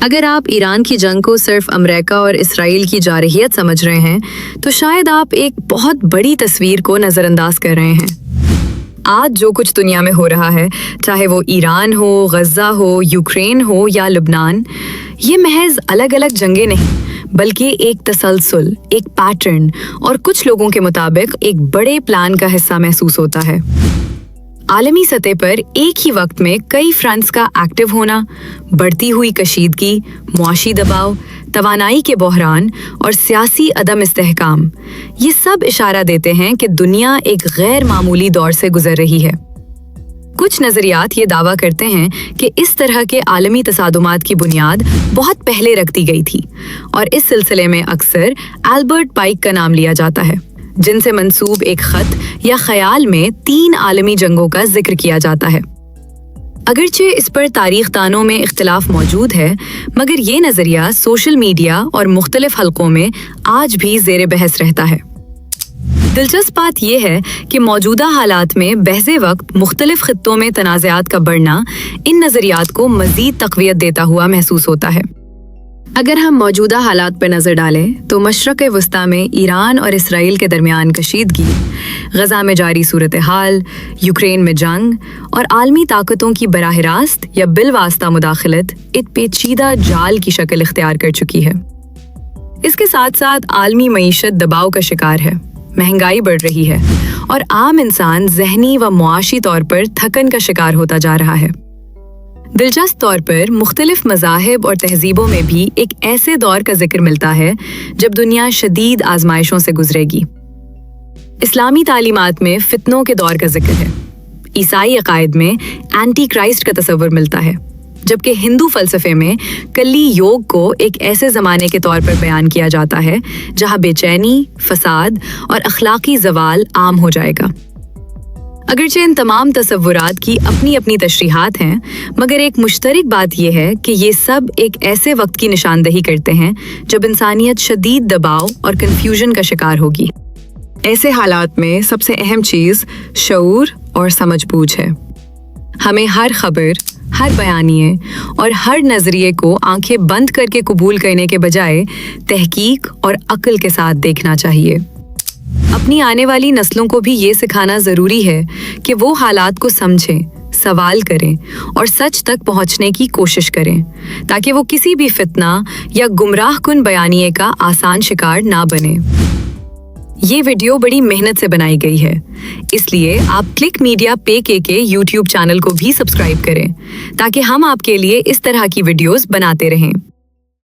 अगर आप ईरान की जंग को सिर्फ अमेरिका और इसराइल की जारहियत समझ रहे हैं तो शायद आप एक बहुत बड़ी तस्वीर को नज़रअंदाज कर रहे हैं। आज जो कुछ दुनिया में हो रहा है, चाहे वो ईरान हो, गज़ा हो, यूक्रेन हो या लुबनान, ये महज अलग अलग जंगें नहीं बल्कि एक तसलसल, एक पैटर्न और कुछ लोगों के मुताबिक एक बड़े प्लान का हिस्सा महसूस होता है। आलमी सतह पर एक ही वक्त में कई फ्रंट्स का एक्टिव होना, बढ़ती हुई कशीदगी, मुआशी दबाव, तवानाई के बहरान और सियासी अदम इस्तेहकाम, ये सब इशारा देते हैं कि दुनिया एक गैर मामूली दौर से गुजर रही है। कुछ नजरियात ये दावा करते हैं कि इस तरह के आलमी तसादुमात की बुनियाद बहुत पहले रख दी गई थी और इस सिलसिले में अक्सर एल्बर्ट पाइक का नाम लिया जाता है, जिनसे मंसूब एक खत या ख्याल में 3 आलमी जंगों का जिक्र किया जाता है। अगरचे इस पर तारीख दानों में इख्तिलाफ मौजूद है, मगर ये नज़रिया सोशल मीडिया और मुख्तलिफ हलकों में आज भी ज़ेर बहस रहता है। दिलचस्प बात यह है कि मौजूदा हालात में बहसे वक्त मुख्तलिफ खित्तों में तनाज़ात का बढ़ना इन नज़रियात को मज़ीद तक़वियत देता हुआ महसूस होता है। अगर हम मौजूदा हालात पर नज़र डालें तो मशरक़ वस्ता में ईरान और इसराइल के दरमियान कशीदगी, गज़ा में जारी सूरत हाल, यूक्रेन में जंग और आलमी ताकतों की बराह रास्त या बिलवास्ता मुदाखलत एक पेचीदा जाल की शक्ल इख्तियार कर चुकी है। इसके साथ साथ आलमी मईशत दबाव का शिकार है, महंगाई बढ़ रही है और आम इंसान ज़हनी व मुआशी तौर पर थकन का शिकार होता जा रहा है। दिलचस्प तौर पर मुख्तलिफ मज़ाहिब और तहजीबों में भी एक ऐसे दौर का जिक्र मिलता है जब दुनिया शदीद आजमाइशों से गुजरेगी। इस्लामी तालीमात में फितनों के दौर का जिक्र है, ईसाई अकायद में एंटी क्राइस्ट का तस्वर मिलता है, जबकि हिंदू फ़लसफ़े में कली योग को एक ऐसे ज़माने के तौर पर बयान किया जाता है जहाँ बेचैनी, फसाद और अखलाकी ज़वाल आम हो जाएगा। अगरचे इन तमाम तसव्वुरात की अपनी अपनी तशरीहात हैं, मगर एक मुश्तरक बात यह है कि ये सब एक ऐसे वक्त की निशानदही करते हैं जब इंसानियत शदीद दबाव और कन्फ्यूजन का शिकार होगी। ऐसे हालात में सबसे अहम चीज़ शऊर और समझबूझ है। हमें हर खबर, हर बयानिए और हर नज़रिए को आंखें बंद करके कबूल करने के बजाय तहकीक और अक्ल के साथ देखना चाहिए। अपनी आने वाली नस्लों को भी ये सिखाना ज़रूरी है कि वो हालात को समझें, सवाल करें और सच तक पहुंचने की कोशिश करें, ताकि वो किसी भी फितना या गुमराह कुन बयानिए का आसान शिकार ना बने। ये वीडियो बड़ी मेहनत से बनाई गई है, इसलिए आप क्लिक मीडिया PK के YouTube चैनल को भी सब्सक्राइब करें ताकि हम आपके लिए इस तरह की वीडियोस बनाते रहें।